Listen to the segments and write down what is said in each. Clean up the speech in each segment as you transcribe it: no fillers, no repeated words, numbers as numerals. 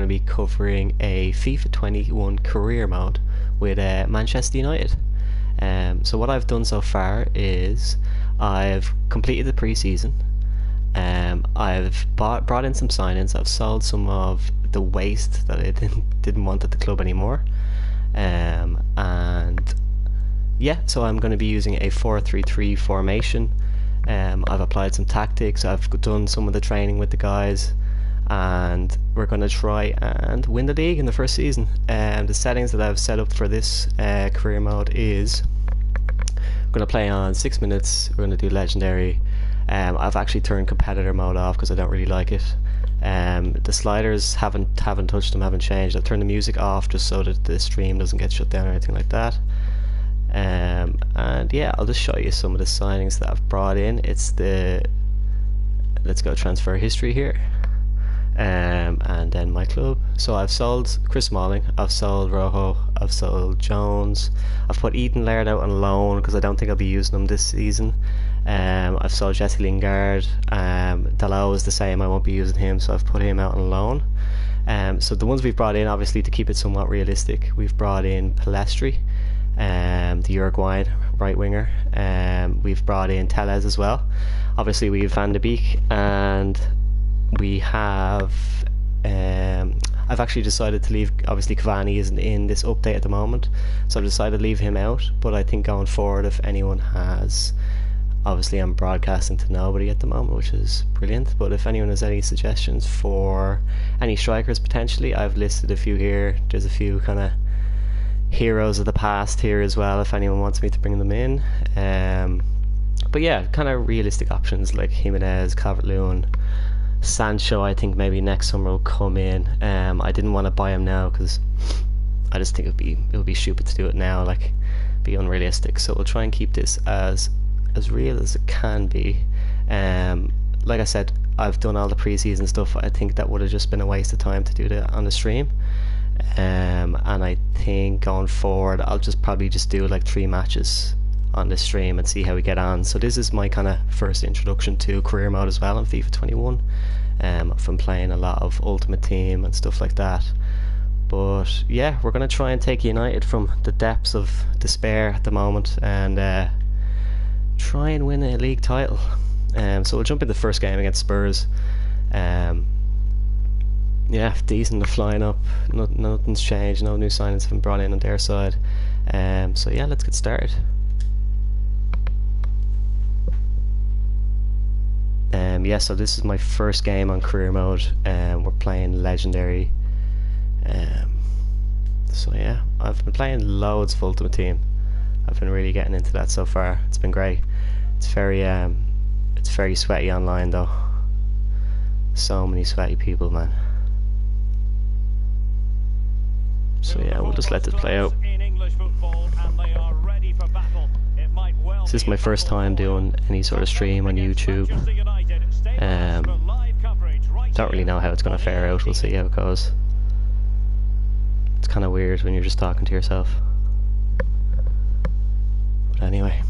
to be covering a FIFA 21 career mode with Manchester United. So what I've done so far is I've completed the pre-season. I've brought in some signings. I've sold some of the waste that I didn't want at the club anymore. And yeah, so I'm going to be using a 4-3-3 formation. I've applied some tactics. I've done some of the training with the guys, and we're going to try and win the league in the first season. The settings that I've set up for this career mode is I'm going to play on 6 minutes. We're going to do legendary. I've actually turned competitor mode off because I don't really like it. The sliders haven't touched them, haven't changed. I've turned the music off just so that the stream doesn't get shut down or anything like that. And yeah, I'll just show you some of the signings that I've brought in. It's the, let's go transfer history here, and then my club. So I've sold Chris Smalling, I've sold Rojo, I've sold Jones, I've put Ethan Laird out on loan because I don't think I'll be using him this season. I've sold Jesse Lingard. Dalot is the same, I won't be using him, so I've put him out on loan. So the ones we've brought in, obviously to keep it somewhat realistic, we've brought in Palestri, the Uruguayan right winger. We've brought in Tellez as well. Obviously we have Van de Beek, and we have I've actually decided to leave, obviously Cavani isn't in this update at the moment, so I've decided to leave him out. But I think going forward, if anyone has, obviously I'm broadcasting to nobody at the moment, which is brilliant, but if anyone has any suggestions for any strikers potentially, I've listed a few here. There's a few kind of heroes of the past here as well if anyone wants me to bring them in. But yeah, kind of realistic options like Jimenez, Calvert-Lewin, Sancho. I think maybe next summer will come in. I didn't want to buy him now because I just think it would be stupid to do it now, like be unrealistic. So we'll try and keep this as real as it can be. Like I said, I've done all the pre-season stuff. I think that would have just been a waste of time to do that on the stream. And I think going forward I'll probably just do like 3 matches on this stream and see how we get on. So this is my kind of first introduction to career mode as well in FIFA 21. I've been playing a lot of Ultimate Team and stuff like that. But yeah, we're going to try and take United from the depths of despair at the moment and try and win a league title. So we'll jump into the first game against Spurs. Yeah, decent, they're flying up. Nothing's changed, no new signings have been brought in on their side. So yeah, let's get started. Yeah, so this is my first game on career mode. We're playing legendary. So yeah, I've been playing loads of Ultimate Team. I've been really getting into that so far. It's been great. It's very sweaty online though. So many sweaty people, man. So yeah, we'll just let this play out. This is my first time doing any sort of stream on YouTube. Don't really know how it's going to fare out. We'll see how it goes. It's kind of weird when you're just talking to yourself. But anyway.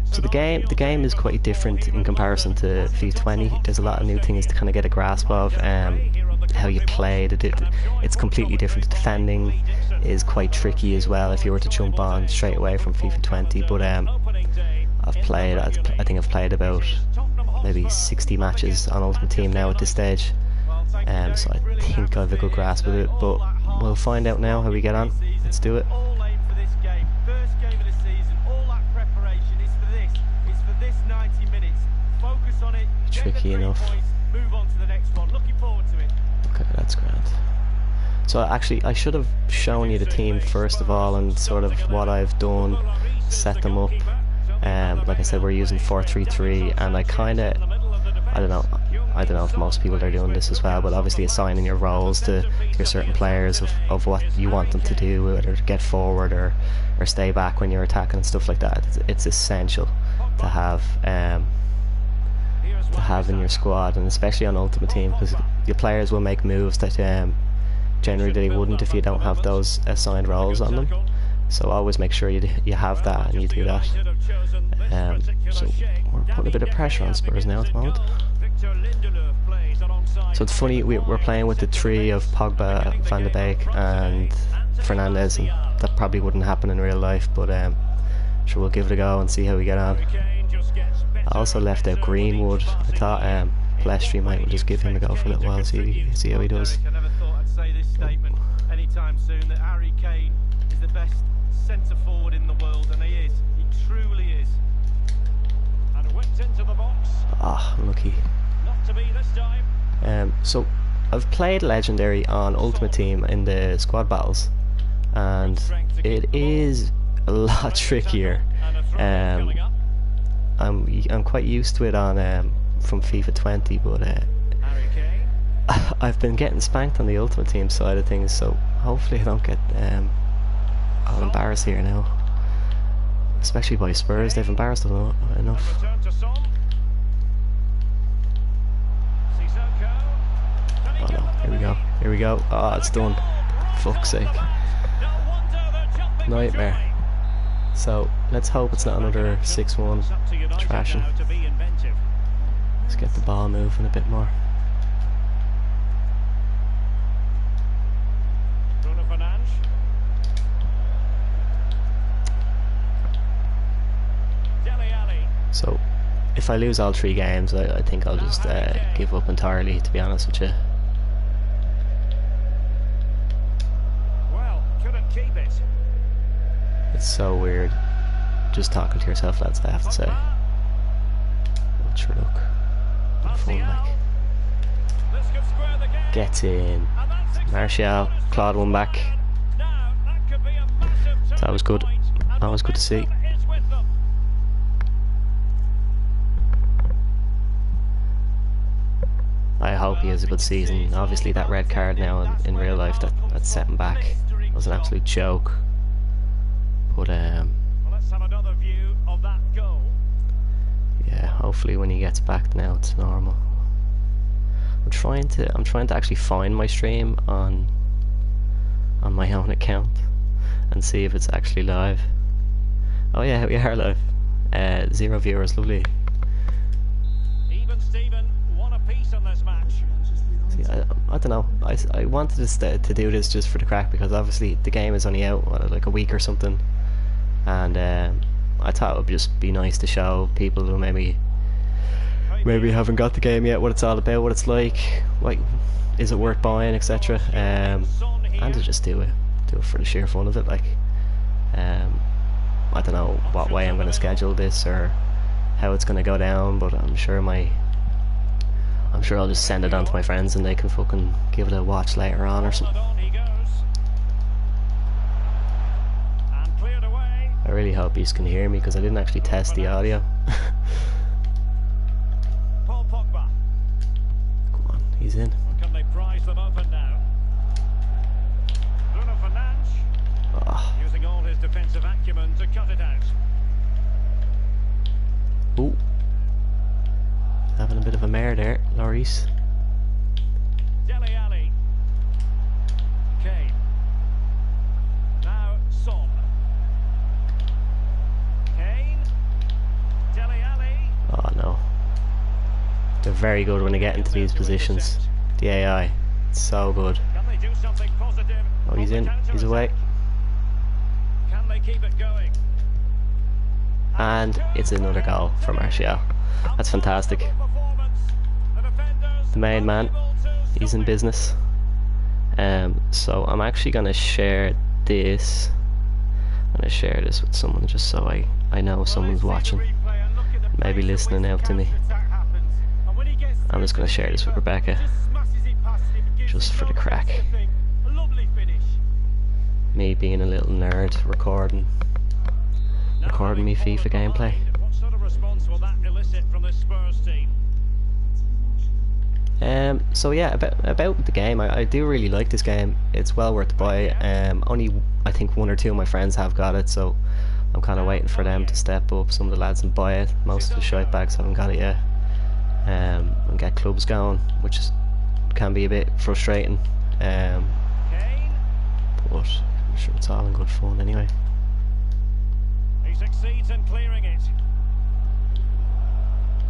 So the game is quite different in comparison to FIFA 20. There's a lot of new things to kind of get a grasp of. How you play, it's completely different. The defending is quite tricky as well if you were to jump on straight away from FIFA 20. But I think I've played about maybe 60 matches on Ultimate Team now at this stage. So I think I have a good grasp of it. But we'll find out now how we get on. Let's do it. Tricky enough. Okay, that's grand. So actually I should have shown you the team first of all and sort of what I've done, set them up. Like I said, we're using 4-3-3, and I don't know if most people are doing this as well, but obviously assigning your roles to your certain players of what you want them to do, whether to get forward or stay back when you're attacking and stuff like that. It's essential to have in your squad, and especially on Ultimate Team, because your players will make moves that generally they wouldn't if you don't have those assigned roles on them. So always make sure you have that and you do that. So we're putting a bit of pressure on Spurs now at the moment. So it's funny, we're playing with the three of Pogba, Van de Beek and Fernandes, and that probably wouldn't happen in real life, but sure, we'll give it a go and see how we get on. I also left out Greenwood. I thought Palestri might just give him a go for a little while, see how he does. I never thought I'd say this statement anytime soon, that Harry Kane is the best centre forward in the world, and he is. He truly is. And whipped into the box. Ah, unlucky. Not to be this time. So I've played Legendary on Ultimate Team in the squad battles, and it is a lot trickier. I'm quite used to it on from FIFA 20, but I've been getting spanked on the Ultimate Team side of things, so hopefully I don't get I'll embarrass here now, especially by Spurs. They've embarrassed them enough. Oh no, here we go. Oh, it's done. Fuck's sake. Nightmare. So, let's hope it's not another 6-1 trashing. Let's get the ball moving a bit more. So, if I lose all 3 games, I think I'll just give up entirely, to be honest with you. It's so weird just talking to yourself, lads, I have to say. But sure, look, good fun, like. Gets in. Martial clawed one back. That was good. That was good to see. I hope he has a good season. Obviously that red card now in real life, that set him back. It was an absolute joke. But let's have another view of that goal. Yeah, hopefully when he gets back now it's normal. I'm trying to actually find my stream on my own account and see if it's actually live. Oh yeah, we are live. 0 viewers, lovely. Even Steven, one apiece on this match. See, I don't know. I wanted to do this just for the crack, because obviously the game is only out like a week or something, and I thought it would just be nice to show people who maybe haven't got the game yet what it's all about, what it's like is it worth buying, etc. And to just do it for the sheer fun of it. Like, I don't know what way I'm going to schedule this or how it's going to go down, but I'm sure I'll just send it on to my friends and they can fucking give it a watch later on or something. I really hope you can hear me, because I didn't actually test the audio. Come on, he's in. Can they prize them open now? Bruno Fernandes, using all his defensive acumen to cut it out. Ooh. Having a bit of a mare there, Lloris. Dele Alli. Kane. Now Son. Kane. Dele Alli. Oh no. They're very good when they get into these positions. The AI. It's so good. Can they do something positive? Oh, he's in. He's away. Can they keep it going? And it's another goal for Martial. That's fantastic. The main man, he's in business. So I'm actually going to share this. I'm going to share this with someone just so I know someone's watching, maybe listening out to me. I'm just going to share this with Rebecca, just for the crack. Me being a little nerd, recording me FIFA gameplay. What sort of response will that elicit from this Spurs team? So yeah, about the game, I do really like this game. It's well worth the buy. Only I think 1 or 2 of my friends have got it, so I'm kind of waiting for them to step up, some of the lads, and buy it. Most of the shitebags haven't got it yet. And get clubs going, which can be a bit frustrating. But I'm sure it's all in good fun anyway. He succeeds in clearing it.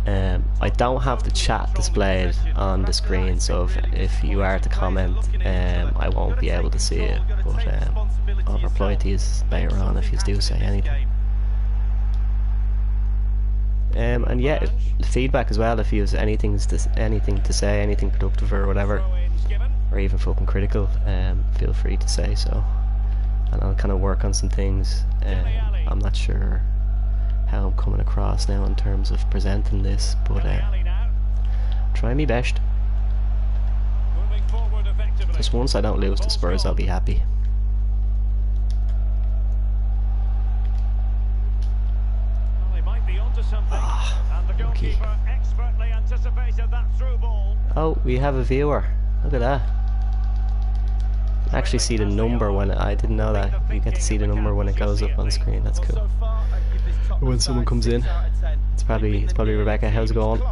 I don't have the chat displayed on the screen, so if you are to comment, I won't be able to see it, but I'll reply to you later on if you do say anything. And yeah, feedback as well, if you have anything to say, anything productive or whatever, or even fucking critical, feel free to say so, and I'll kind of work on some things. I'm not sure how I'm coming across now in terms of presenting this, but try me best. Just once I don't lose to Spurs, I'll be happy. Okay. Oh, we have a viewer. Look at that. Actually see the number when I didn't know that. You get to see the number when it goes up on screen. That's cool. When someone comes in, it's probably Rebecca. How's it going?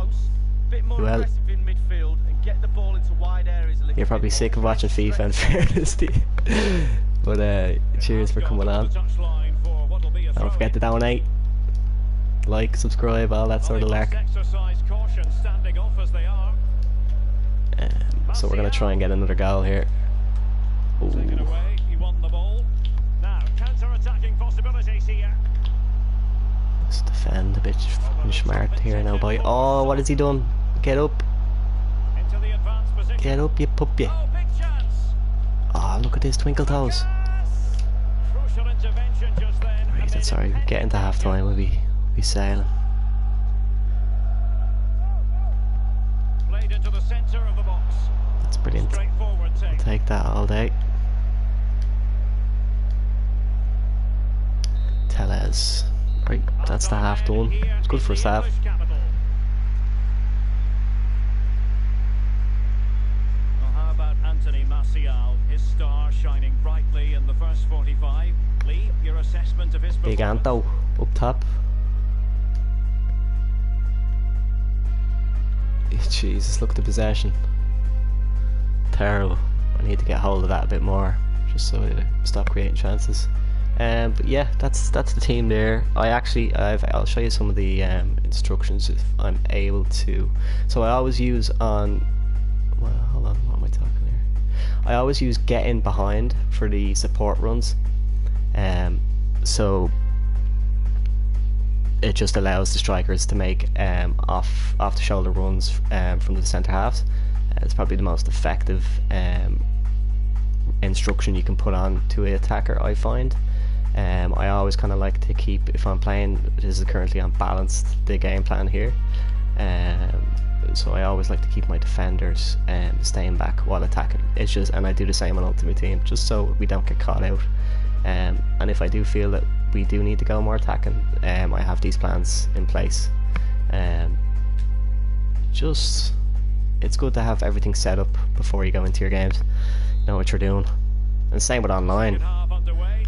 Well, you're probably sick of watching FIFA in fairness to you. But cheers for coming on. Don't forget to donate, like, subscribe, all that sort of lark. So we're gonna try and get another goal here. Ooh. Let's defend a bit fucking smart here now, boy. Oh, what has he done? Get up. Get up, you puppy. Oh, look at this twinkle toes. Right, that's sorry. Get into half time, we'll be sailing. That's brilliant. I'll take that all day. Tellez. Right, that's the half done. It's good for a half. Well, how about Anthony Martial? His star shining brightly in the first 45. Lee, your assessment of his performance? Big Anto up top. Jesus, look at the possession. Terrible. I need to get hold of that a bit more, just so I stop creating chances. But yeah, that's the team there. I'll show you some of the instructions if I'm able to. So I always use on. Well, hold on, what am I talking here? I always use get in behind for the support runs. So it just allows the strikers to make off the shoulder runs from the centre halves. It's probably the most effective instruction you can put on to an attacker, I find. I always kind of like to keep, if I'm playing, this is currently unbalanced, the game plan here, so I always like to keep my defenders staying back while attacking. It's just, and I do the same on Ultimate Team, just so we don't get caught out. And if I do feel that we do need to go more attacking, I have these plans in place. Just, it's good to have everything set up before you go into your games, know what you're doing. And same with online.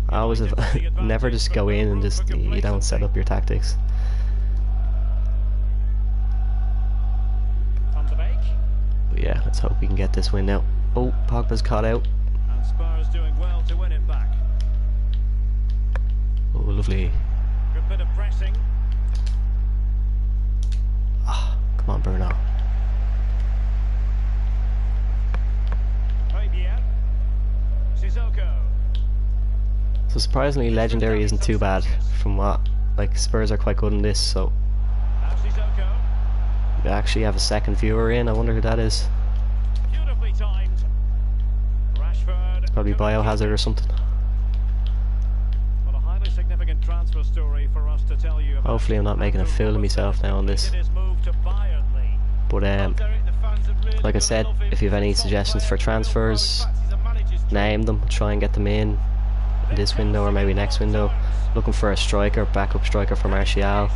I always have never just go in and just, you don't set up your tactics. But yeah, let's hope we can get this win now. Oh, Pogba's caught out. And Spurs doing well to win it back. Oh, lovely. Good bit of pressing. Ah, come on, Bruno. So surprisingly, legendary isn't too bad from what, like, Spurs are quite good in this, so we actually have a second viewer in. I wonder who that is. It's probably Biohazard or something. Hopefully I'm not making a fool of myself now on this. But like I said, if you have any suggestions for transfers, name them, try and get them in this window or maybe next window. Looking for a striker, backup striker for Martial.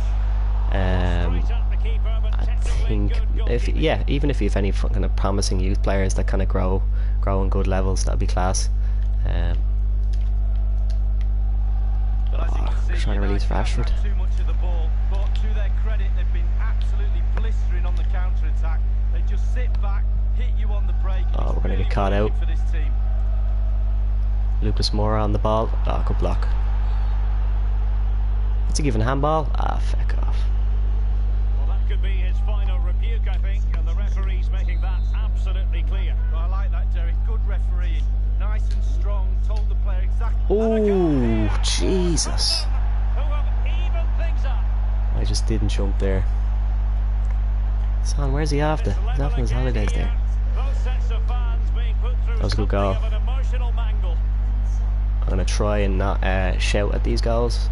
I think even if you have any kind of promising youth players that kind of grow in good levels, that'd be class. Trying to release Rashford. Oh, we're gonna get caught out. Lucas Moura on the ball. Oh, good block. What's he giving, handball? Ah, feck off. Well, that could be his Oh, Jesus. I just didn't jump there. Son, where's he after? He's off on his holidays there. That was a good goal. I'm going to try and not shout at these goals.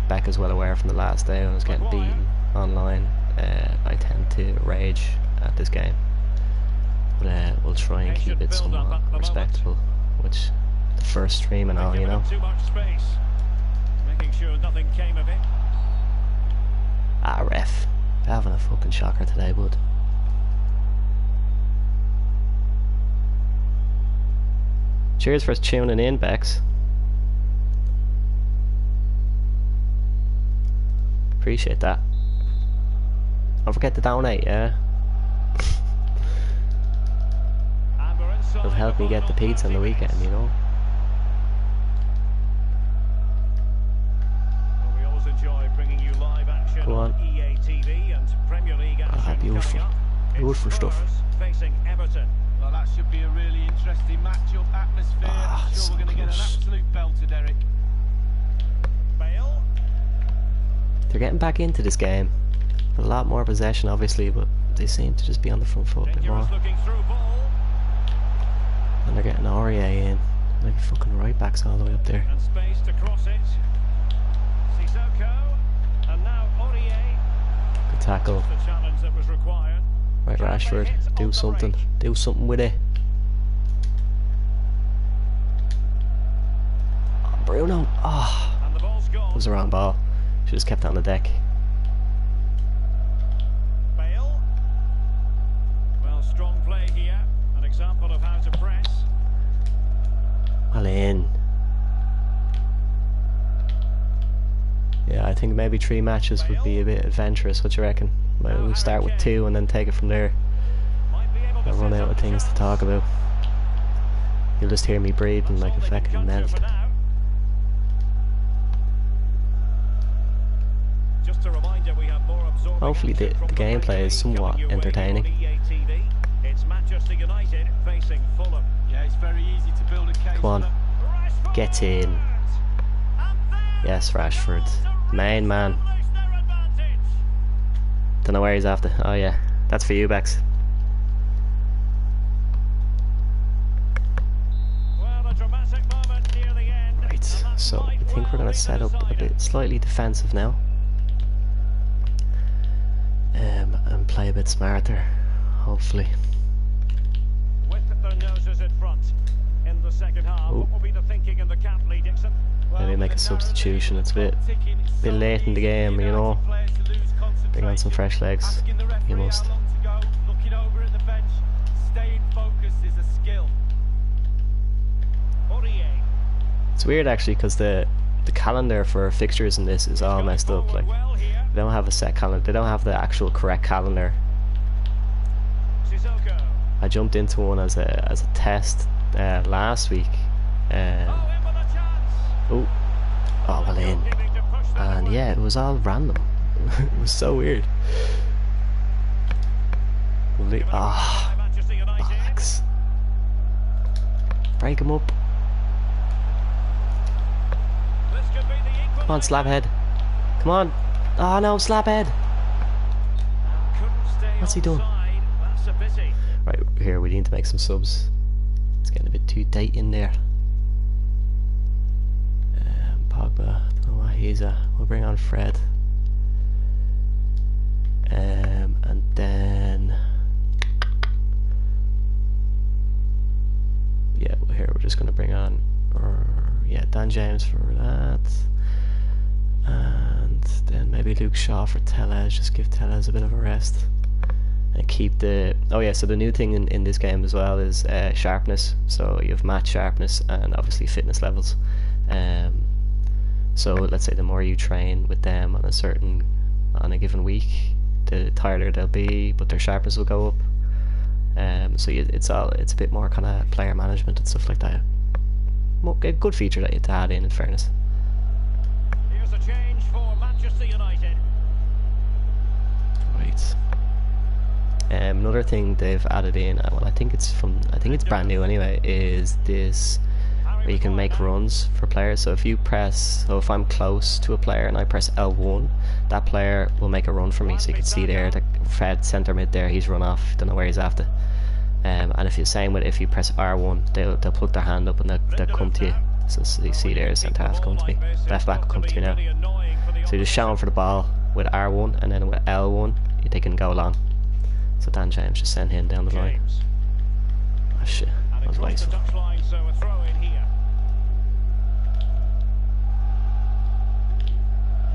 Becca's well aware from the last day when I was getting beaten online. I tend to rage at this game. But we'll try and keep it somewhat respectful. Which, the first stream and all, you know. Ah, ref. Having a fucking shocker today, bud. Cheers for tuning in, Bex. Appreciate that. Don't forget to donate, yeah? It'll help me get the pizza on the weekend, you know? We always enjoy bringing you live action Go on. EA TV and Premier League action. Beautiful. Beautiful stuff. Facing Everton. Well, that should be a really interesting matchup atmosphere. I'm sure we're going to get an absolute belter, Derek. Bale. They're getting back into this game. A lot more possession, obviously, but they seem to just be on the front foot a bit more. And they're getting Aurier in. Like fucking right backs all the way up there. And space to cross it. Sissoko. And now Aurier. Good tackle. The challenge that was required. Right, Rashford, do something. Do something with it. Oh, Bruno. Oh, And the ball's gone. that was the wrong ball. Should have just kept it on the deck. Bale. Well, strong play here. An example of how to press. Well in. Yeah, I think maybe 3 matches would be a bit adventurous. What you reckon? Maybe we'll start with 2 and then take it from there. I'll run out of things to talk about. You'll just hear me breathing like a fucking melt. Hopefully the gameplay is somewhat entertaining. It's Manchester United facing Fulham. Yeah, it's very easy to build a case. Come on, get in. Yes, Rashford, main man. Don't know where he's after. Oh yeah, that's for you, Bex. Right, so I think we're gonna set up a bit slightly defensive now. And play a bit smarter, hopefully. With their noses in front in the second half, what will be the thinking in the camp, Lee Dixon? Maybe make a substitution. It's a bit late in the game, you know. Bring on some fresh legs. You must. Looking over at the bench, staying focused is a skill. It's weird actually, because the calendar for fixtures in this is all messed up. Like, they don't have a set calendar. They don't have the actual correct calendar. I jumped into one as a test last week. Oh, well in. And yeah, it was all random. It was so weird. Bollocks. Break him up. Come on, Slabhead. Come on. Oh no, Slabhead. What's he done? Right, here, we need to make some subs. It's getting a bit too tight in there. Pogba, I don't know what he's at. We'll bring on Fred. And then... yeah, here we're just going to bring on... yeah, Dan James for that. And then maybe Luke Shaw for Tellez. Just give Tellez a bit of a rest. And keep the... oh yeah, so the new thing in this game as well is sharpness. So you have match sharpness and obviously fitness levels. So let's say the more you train with them on a given week, the tireder they'll be, but their sharpness will go up. So it's a bit more kind of player management and stuff like that. A good feature that you have to add in fairness. Here's a change for Manchester United. Right. Another thing they've added in, well, I think it's brand new anyway, is this where you can make runs for players. So if you press, so if I'm close to a player and I press L1, that player will make a run for me. So you can see there, the Fred centre mid there, he's run off, don't know where he's after. And if you're same with, if you press R1, they'll put their hand up and they'll come to you. So you see there, centre half come to me, left back will come to you now. So you just shout for the ball with R1, and then with L1 they can go along. So Dan James just sent him down the line. Oh shit, that was wasteful.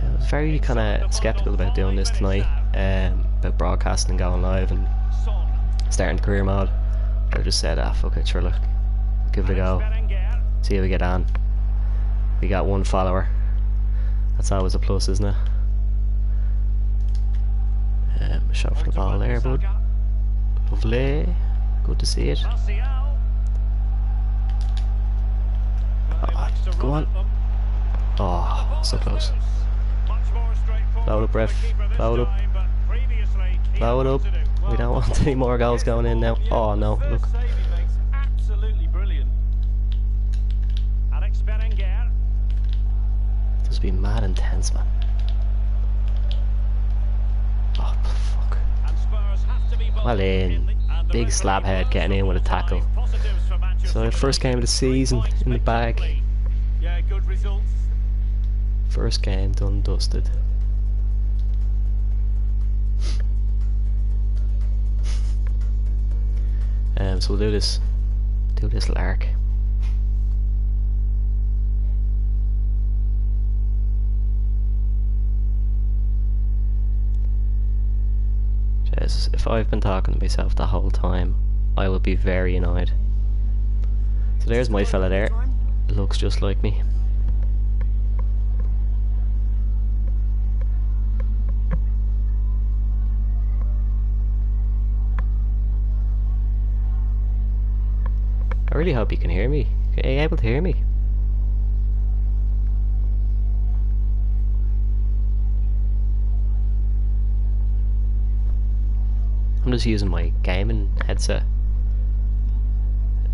I was very kind of sceptical about doing this tonight, about broadcasting and going live and starting the career mode. But I just said, fuck it, sure, look, give it a go, see how we get on. We got 1 follower, that's always a plus, isn't it? Shot for the ball there, bud. Lovely, good to see it. Go on. Oh, so close. Blow it up, ref. Blow it up. Blow it up. We don't want any more goals going in now. Oh no, look. This will be mad intense, man. Oh, fuck. Well in. Big slab head getting in with a tackle. So first game of the season in the bag. First game done, dusted. So we'll do this lark. Jesus, if I've been talking to myself the whole time, I will be very annoyed. So there's my fella there. Looks just like me. I really hope you can hear me. Are you able to hear me? I'm just using my gaming headset.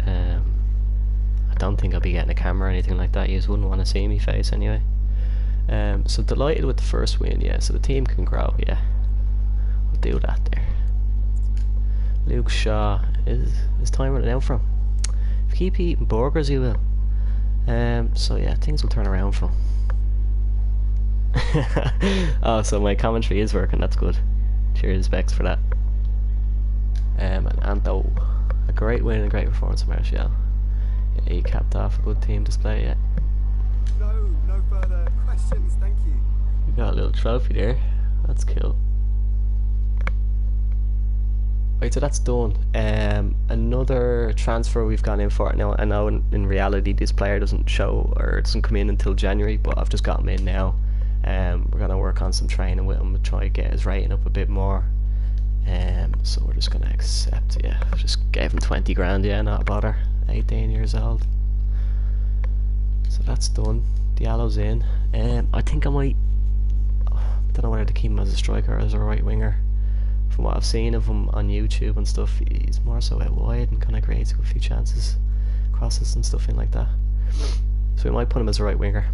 I don't think I'll be getting a camera or anything like that. You just wouldn't want to see me face anyway. So delighted with the first win, yeah. So the team can grow, yeah. We'll do that there. Luke Shaw, is time running out from? If you keep eating burgers, you will. So yeah, things will turn around for him. Oh, so my commentary is working. That's good. Cheers, Bex, for that. And Anto, a great win and a great performance from Martial. Yeah, he capped off a good team display. Yeah. No further questions. Thank you. We got a little trophy there. That's cool. Right, so that's done. Another transfer we've gone in for. Now I know in reality this player doesn't show or doesn't come in until January, but I've just got him in now. We're gonna work on some training with him to try to get his rating up a bit more. So we're just gonna accept. Yeah, just gave him 20 grand. Yeah, not a bother. 18 years old. So that's done. Diallo's in. I think I might. I don't know whether to keep him as a striker or as a right winger. From what I've seen of him on YouTube and stuff, he's more so out wide and kind of creates a few chances, crosses and stuff in like that. So we might put him as a right winger.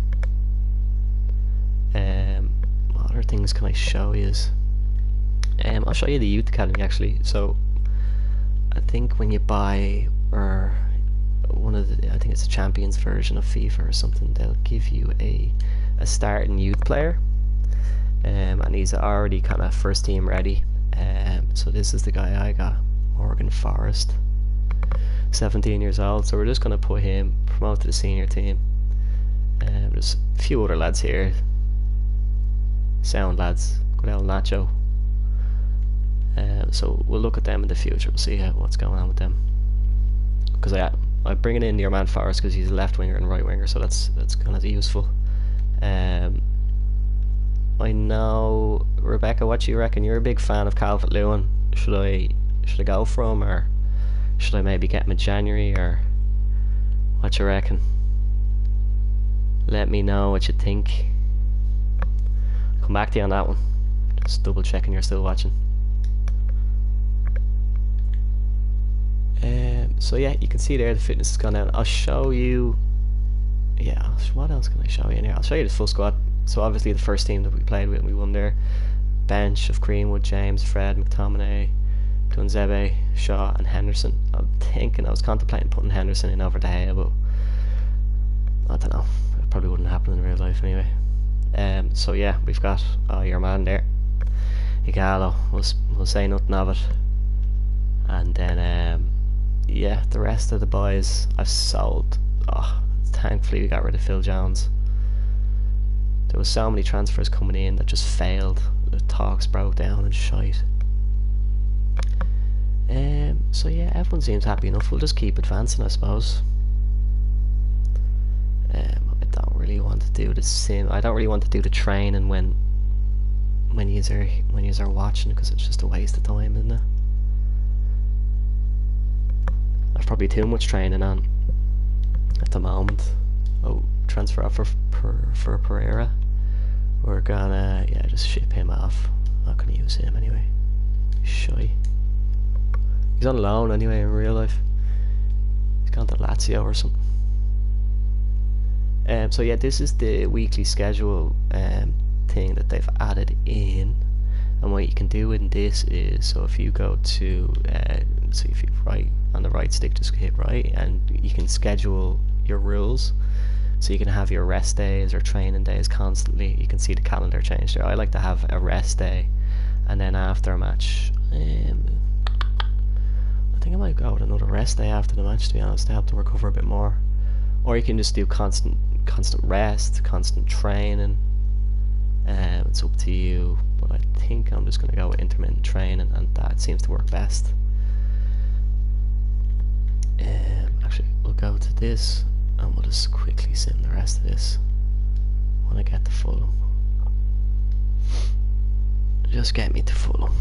What other things can I show you? I'll show you the youth academy actually. So I think when you buy or one of the, I think it's a Champions version of FIFA or something, they'll give you a starting youth player, and he's already kind of first team ready. So this is the guy I got, Morgan Forrest, 17 years old. So we're just going to put him, promote to the senior team. There's a few other lads here, sound lads, good old Nacho. So we'll look at them in the future. We'll see what's going on with them. Because I'm bringing in your man Forrest because he's a left winger and right winger, so that's kind of useful. I know, Rebecca, what do you reckon? You're a big fan of Calvert-Lewin. Should I go for him, or should I maybe get him in January, or what you reckon? Let me know what you think. I'll come back to you on that one. Just double checking you're still watching. So yeah, you can see there the fitness has gone down. I'll show you yeah, what else can I show you in here? I'll show you the full squad. So obviously the first team that we played with, we won there. Bench of Greenwood, James, Fred, McTominay, Dunzebe, Shaw and Henderson. I was contemplating putting Henderson in over De Gea, but I don't know, it probably wouldn't happen in real life anyway. So yeah, we've got your man there, Igalo. We'll say nothing of it. And then yeah, the rest of the boys I've sold. Thankfully we got rid of Phil Jones. There was so many transfers coming in that just failed. The talks broke down and shite. So yeah, everyone seems happy enough. We'll just keep advancing, I suppose. I don't really want to do the sim. I don't really want to do the training when you're watching, because it's just a waste of time, isn't it? I've probably too much training on at the moment. Oh, transfer off for Pereira. We're gonna just ship him off. Not gonna use him anyway. He's shy. He's on loan anyway in real life. He's gone to Lazio or something. So yeah, this is the weekly schedule thing that they've added in, and what you can do in this is, so if you go to so if you right on the right stick, just hit right, and you can schedule your rules. So you can have your rest days or training days constantly. You can see the calendar change there. I like to have a rest day, and then after a match, I think I might go with another rest day after the match, to be honest, to help to recover a bit more. Or you can just do constant rest, constant training. It's up to you, but I think I'm just going to go with intermittent training, and that seems to work best. Actually, we'll go to this, and we'll just quickly sim the rest of this when I get to Fulham. Just get me to Fulham.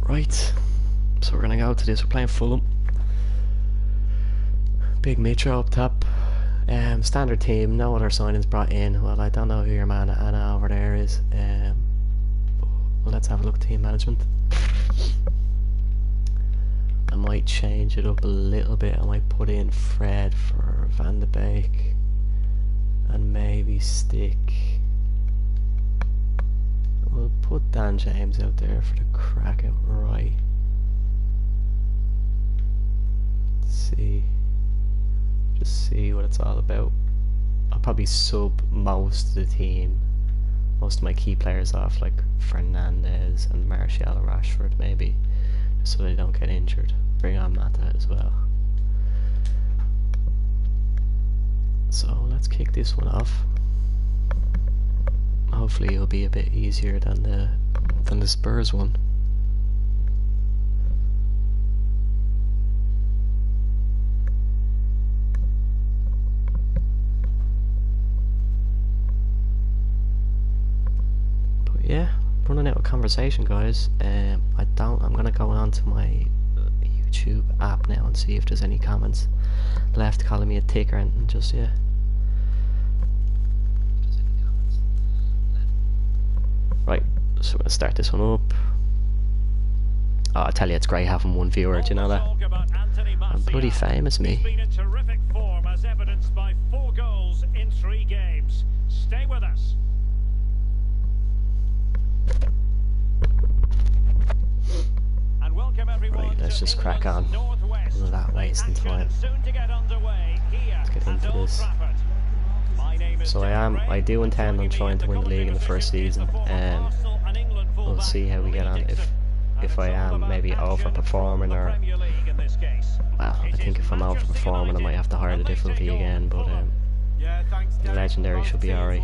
Right, so we're gonna go to this. We're playing Fulham. Big Mitro up top. Standard team, no other signings brought in. Well, I don't know who your man Anna over there is. Well, let's have a look at team management. I might change it up a little bit. I might put in Fred for Van de Beek, and maybe stick. We'll put Dan James out there for the crack out right. Just see what it's all about. I'll probably sub most of the team, most of my key players off, like Fernandez and Martial and Rashford maybe, just so they don't get injured. Bring on Mata as well. So let's kick this one off. Hopefully it'll be a bit easier than the Spurs one. But yeah, running out of conversation, guys. I'm gonna go on to my YouTube app now and see if there's any comments left calling me a ticker, and just Right, so we're going to start this one up. Oh, I tell you, it's great having one viewer, do you know that? I'm bloody famous, me. He's been in terrific form, as evidenced by 4 goals in 3 games. Stay with us. And welcome everyone. Right, let's just crack on. None of that wasting time. Let's get into this. So I do intend on trying to win the league in the first season, and we'll see how we get on. If I am maybe overperforming, or well, I think if I'm overperforming I might have to higher the difficulty again, but the legendary should be alright.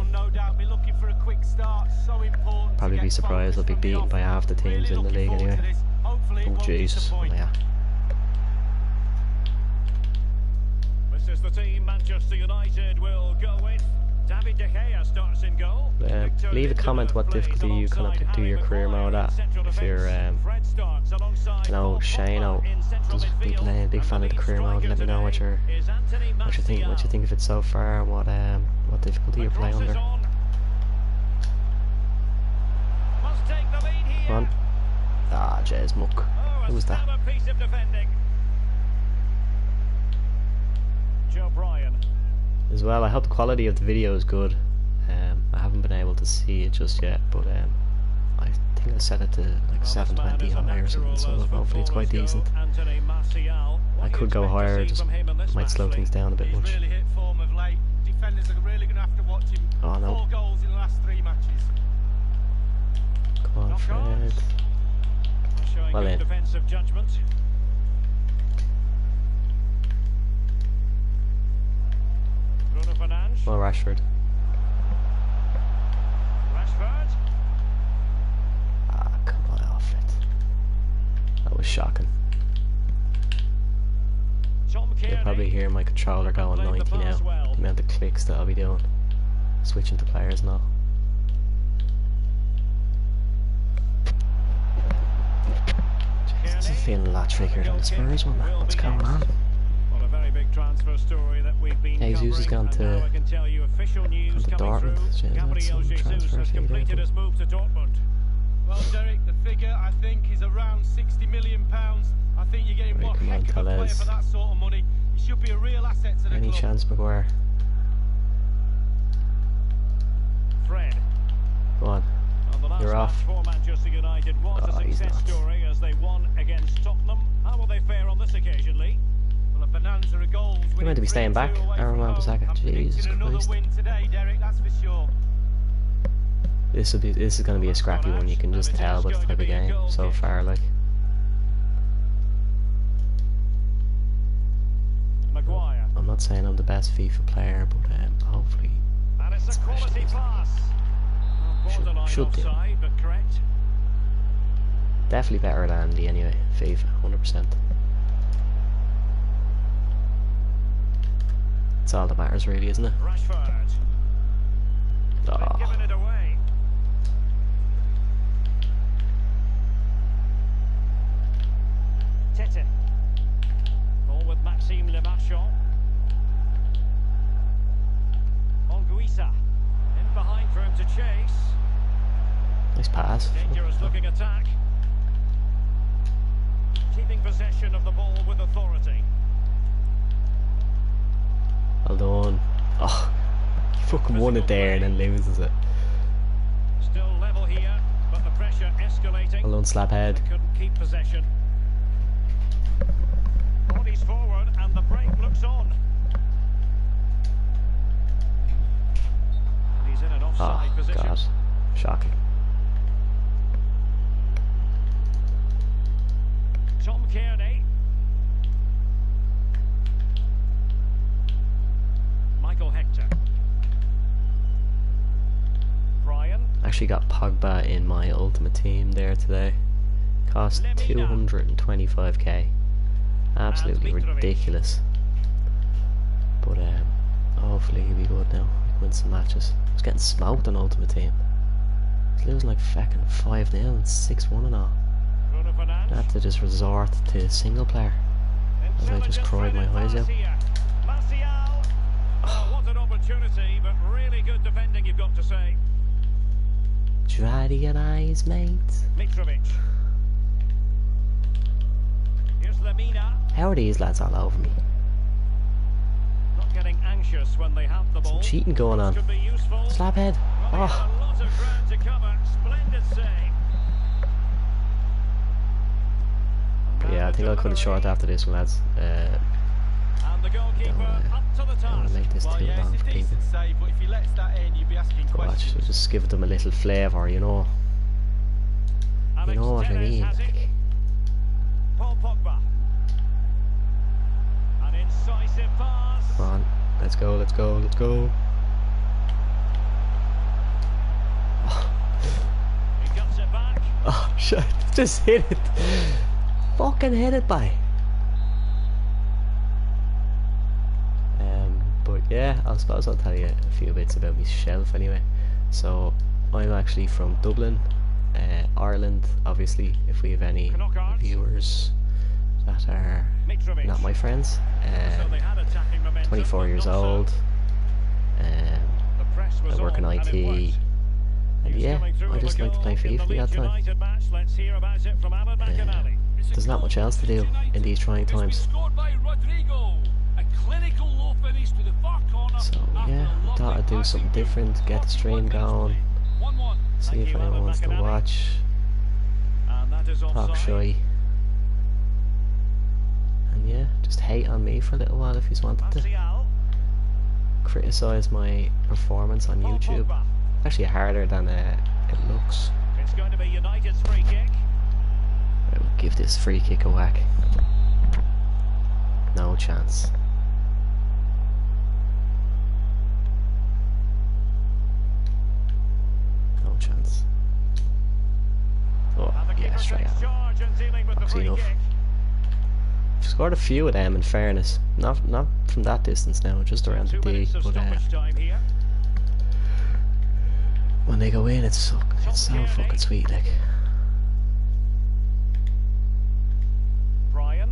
Probably be surprised I'll be beaten by half the teams in the league anyway. Oh Jesus, yeah. This is the team Manchester United will go with. David De Gea starts in goal. Leave a comment what difficulty you kind of do your career mode at. If you're, you know, Shane does be playing, big fan of the career mode. Let me know what you think of it so far, and what difficulty you're playing under. There's Muck. Oh, Who a was that? stellar piece of defending. Joe Bryan. As well, I hope the quality of the video is good. I haven't been able to see it just yet, but I think I set it to like 720 high or something, so hopefully it's quite decent. I could go higher, just might slow things down a bit much. Really hit form of late. Defenders are really going to have to watch him. Oh no. 4 goals in the last 3 matches. Come on, Fred. Well in. Defensive judgment. Bruno Fernandes. Well, Rashford. Rashford. Ah, come on, off it. That was shocking. You'll probably hear my controller going 90 now. The amount of clicks that I'll be doing. Switching to players now. Jeez, I'm feeling a lot trickier than the Spurs one, man. What's going on? Well, a very big transfer story that we've been Jesus has gone to Dortmund. Jeez, that's some transfer fee there. His move to Dortmund. Well, Derek, the figure I think is around £60 million. I think you're getting one heck of a player for that sort of money. He should be a real asset to the Any club. chance, Maguire? Fred. Go on. You're off. For Manchester United was a success story as they won against Tottenham. How will they fare on this occasion, Lee? Well, a bonanza of goals. You're meant to be staying back, Aaron Wan-Bissaka. Jesus Christ. Win today, Derek, that's for sure. This is going to be a scrappy one. You can just tell by the type of game so far. Like, Maguire. I'm not saying I'm the best FIFA player, but hopefully And it's a quality pass. should do. Offside, but correct. Definitely better than the anyway. FIFA, 100%. That's all that matters, really, isn't it? Rashford. Oh. Giving it away. Tete. Ball with Maxime Lemarchand. Anguissa. In behind for him to chase. Nice pass. Dangerous looking attack. Keeping possession of the ball with authority. Well done. Oh, he fucking won it there and then loses it. Still level here, but the pressure escalating. Well done, Slaphead. Couldn't keep possession. Bodies forward and the break looks on. And he's in an offside Oh, position. God. Shocking. Tom Kearney. Michael Hector. Bryan. Actually got Pogba in my ultimate team there today. Cost 225k. Absolutely ridiculous. But hopefully he'll be good now. We can win some matches. I was getting smoked on ultimate team. I was losing like fucking 5-0 and 6-1 and all. Bruno Fernandes. I had to just resort to single player as I just cried my eyes out. Martial. Oh, what an opportunity, but really good defending, you've got to say. Dry to your eyes, mate. Mitrovic. Here's Lemina. How are these lads all over me? Not getting anxious when they have the ball. Some cheating going on. Could be useful. Slaphead. Well, he had Oh. a lot of ground to cover. Splendid save. But yeah, I think I'll cut it short after this one, lads. And the goalkeeper up to the Don't want task. to make this too long for people. Save, but if he lets that in, you'd be asking Watch, just give them a little flavour, you know. You know what I mean. Like, Paul Pogba. An incisive pass. come on, let's go, let's go, let's go. He cuts it back. Oh shit, just hit it. Fucking hit it by. But yeah, I suppose I'll tell you a few bits about myself anyway. So I'm actually from Dublin, Ireland. Obviously, if we have any viewers that are Mitrovic. not my friends. So they had attacking momentum, 24 but years not so. old. The press was I work in on, and IT. it worked. And yeah, yeah, I just like to play FIFA the odd time. There's not much else to do in these trying times. So yeah, I thought I'd do something different, get the stream going, see if anyone wants to watch, talk shy, and yeah, just hate on me for a little while if you wanted to. Criticise my performance on YouTube. Actually harder than it looks. It's going to be United's free kick. I will give this free kick a whack. No chance. No chance. Oh, yeah, straight out. That's enough. I've scored a few of them in fairness. Not from that distance now, just around the D, but when they go in, it's so fucking sweet, like. Brian.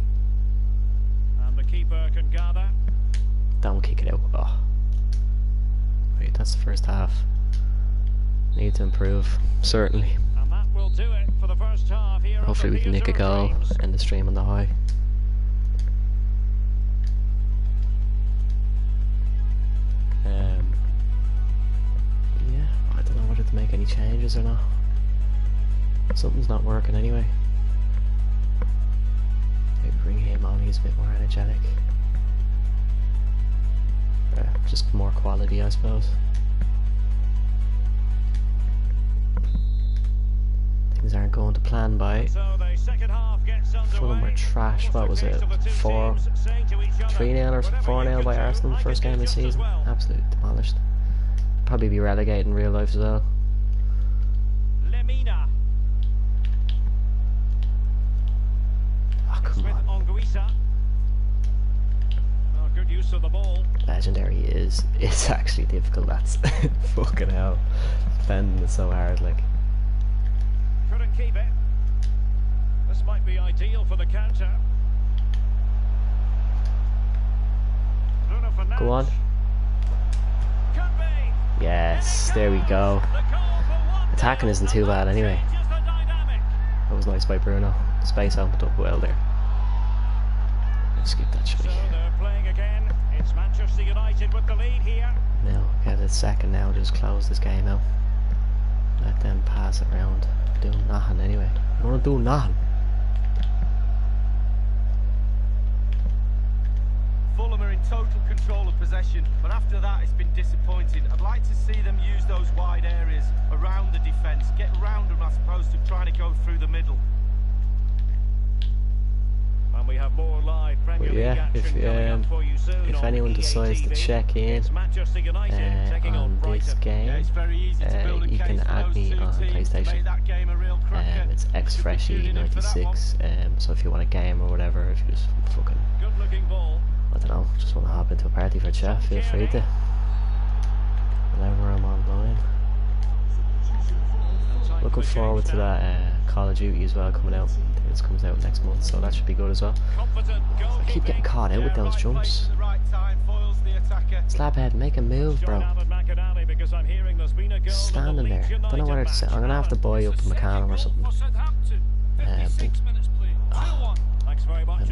And the keeper can gather. Don't kick it out. Oh. Wait, that's the first half. Need to improve, certainly. And that will do it for the first half here. Hopefully we can nick a goal, end the stream on the high. Yeah, I don't know whether to make any changes or not. Something's not working anyway. Maybe bring him on, he's a bit more energetic. Just more quality, I suppose. Things aren't going to plan by. Fulham were trash. What was it? 3-0 or 4-0 by Arsenal first game of the season. Absolutely demolished. Probably be relegated in real life as well. Oh, come on. Good use of the ball. Legendary is it's actually difficult. That's fucking hell. Defending it so hard, like. Couldn't keep it. This might be ideal for the counter. Go on. Yes, there we go. Attacking isn't too bad anyway. That was nice by Bruno. Space opened up well there. Skip that shot. It's Manchester United with the lead here. Now get a second now, just close this game out. Let them pass it around. Doing nothing anyway. I don't want to do nothing. Fulham are in total control of possession, but after that it's been disappointing. I'd like to see them use those wide areas around the defence, get round them as opposed to trying to go through the middle. And we have more live Premier League action coming up for you soon. If anyone decides to check in on this game, you can add me on PlayStation. It's xfreshy96. So if you want a game or whatever, if you just fucking, I don't know, just want to hop into a party for a chat, feel free to. Whenever I'm online. Looking forward to that Call of Duty as well coming out. I think this comes out next month, so that should be good as well. I keep getting caught out with those jumps. Slabhead, make a move, bro. Standing there. Don't know whether to say. I'm gonna have to buy up a Meccano or something. In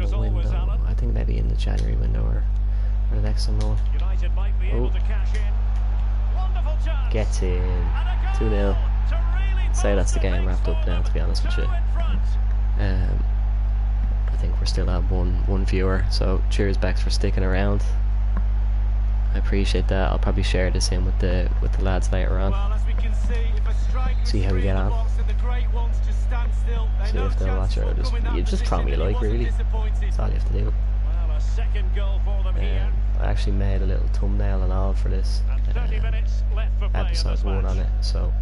the window. I think maybe in the January window or the next summer. Oh. Get in. 2-0. Say that's the game wrapped up now, to be honest with you. I think we're still at one viewer, so cheers Bex for sticking around. I appreciate that. I'll probably share this in with the lads later on. See how we get on. See if they'll watch it or just throw me a like, really. That's all you have to do. I actually made a little thumbnail and all for this episode 1 on it, so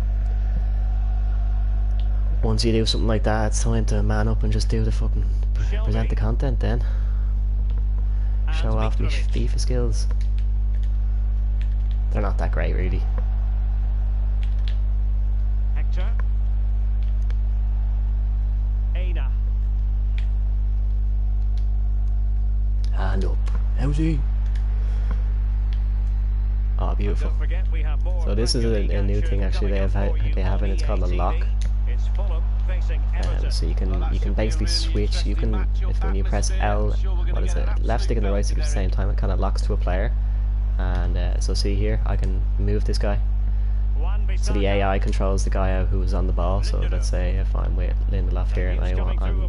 once you do something like that, it's time to man up and just do the fucking present the content then. Show off my FIFA skills. They're not that great, really. Hector. Aina. Hand up. How's he? Oh, Oh, beautiful. Don't forget we have more So this is a new thing actually they have and it's called a lock. It's Fulham facing Everton. So you can basically switch. You can, if when you press L, what is it, left stick and the right stick at the same time, it kind of locks to a player. And so see here, I can move this guy. So the AI controls the guy out who is on the ball. So let's say if I'm with Lindelof here and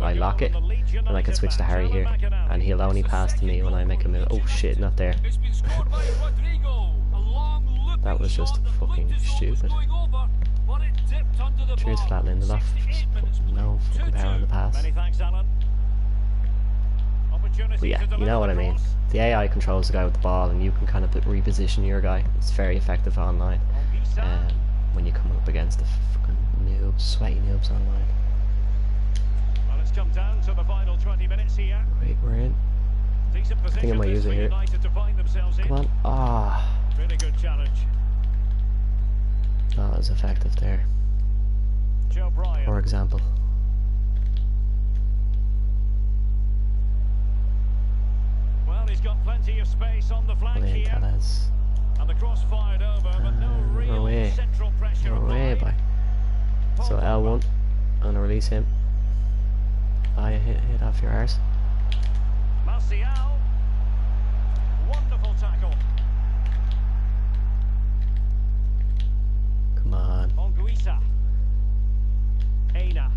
I lock it, and I can switch to Harry here, and he'll only pass to me when I make a move. Oh shit, not there. That was just fucking stupid. Cheers for that, Lindelof. No fucking power on the pass. But yeah, you know what I mean. The AI controls the guy with the ball, and you can kind of reposition your guy. It's very effective online when you come up against the fucking noobs, sweaty noobs online. Well, it's come down to the final 20 minutes here. Right, we're in. I think I might use it here. Come on. Ah. Really good challenge. Not as effective there. For example. Well, he's got plenty of space on the flank here. And the cross fired over, but no real central pressure applied. Boy. So L1, I'm gonna release him. Oh, you hit off your arse. Martial, wonderful tackle. Come on. Monguisa. Aina.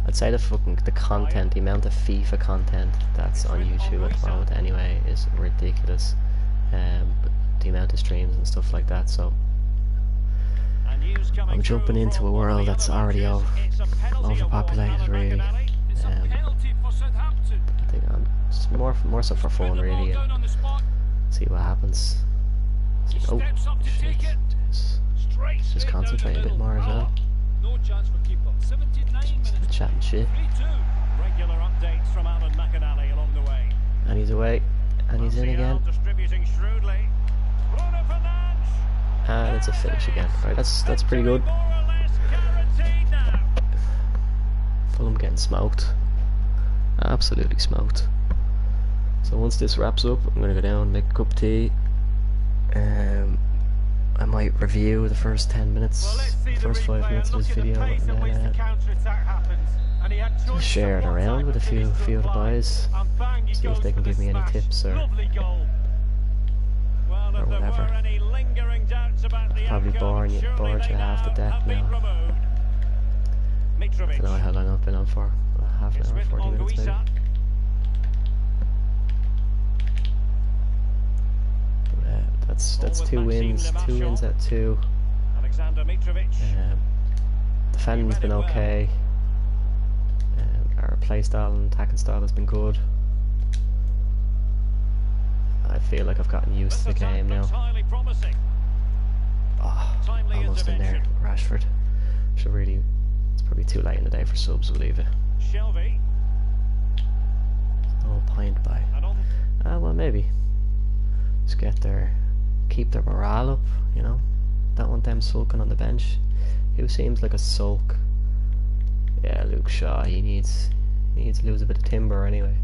I'd say the content, the amount of FIFA content that's on YouTube at the moment anyway is ridiculous. But the amount of streams and stuff like that, so I'm jumping into a world that's already overpopulated really. I think I'm just more so for fun really, and see what happens. Oh shit, just concentrate a bit more as well. No chance for keeper. 79 minutes. Chatting shit. 3-2. Regular updates from Alan McAnally along the way. And he's away. And he's in again. Distributing shrewdly. Bruno Fernandes. And it's a finish again. Right, that's pretty good. More or less guaranteed now. Fulham getting smoked. Absolutely smoked. So once this wraps up, I'm gonna go down and make a cup of tea. I might review the first 10 minutes, first 5 minutes of this video, and then share it around with a few of the boys, see if they can give me any tips or whatever. I've probably bored you half to death now. I don't know how long I've been on for, half an hour, 40 minutes maybe. That's 2 wins out of 2. Defending's been okay. Our play style and attacking style has been good. I feel like I've gotten used to the game now. Oh, almost in there, Rashford. Should really. It's probably too late in the day for subs. We'll leave it. No point by. Well, maybe. Just keep their morale up, you know. Don't want them sulking on the bench. Who seems like a sulk? Yeah, Luke Shaw. He needs to lose a bit of timber anyway.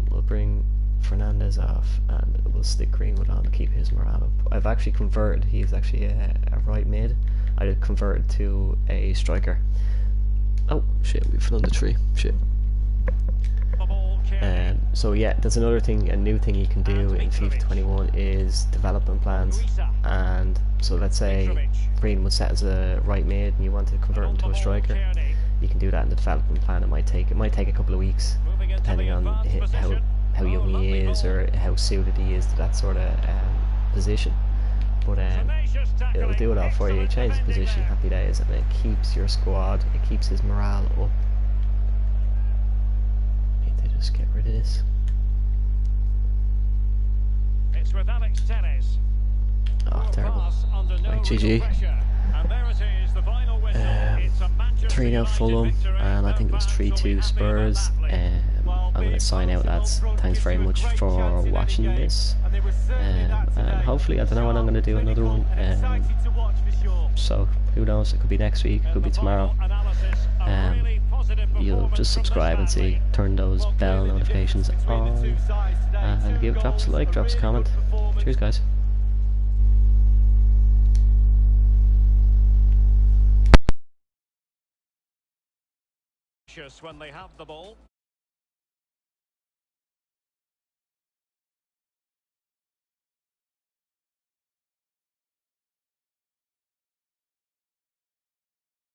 We'll bring Fernandes off and we'll stick Greenwood on to keep his morale up. I've actually converted. He's actually a right mid. I converted to a striker. Oh shit! We fell on the tree. Shit. So yeah, there's another thing, a new thing you can do in FIFA 21 is development plans. And so let's say Green was set as a right mid and you want to convert him to a striker, you can do that in the development plan. It might take a couple of weeks, depending on how young he is or how suited he is to that sort of position. But it'll do it all for you. You change the position, happy days, and it keeps your squad, it keeps his morale up. Just get rid of this. It's with Alex Telles. Oh, terrible. Right, GG. 3-0 Fulham, and I think it was 3-2 Spurs. I'm going to sign out, lads. Thanks very much for watching this. And hopefully, I don't know when I'm going to do another one. So, who knows? It could be next week, it could be tomorrow. You'll just subscribe and see, turn those bell notifications on, and drops a like, drops a comment. Cheers, guys. When they have the ball.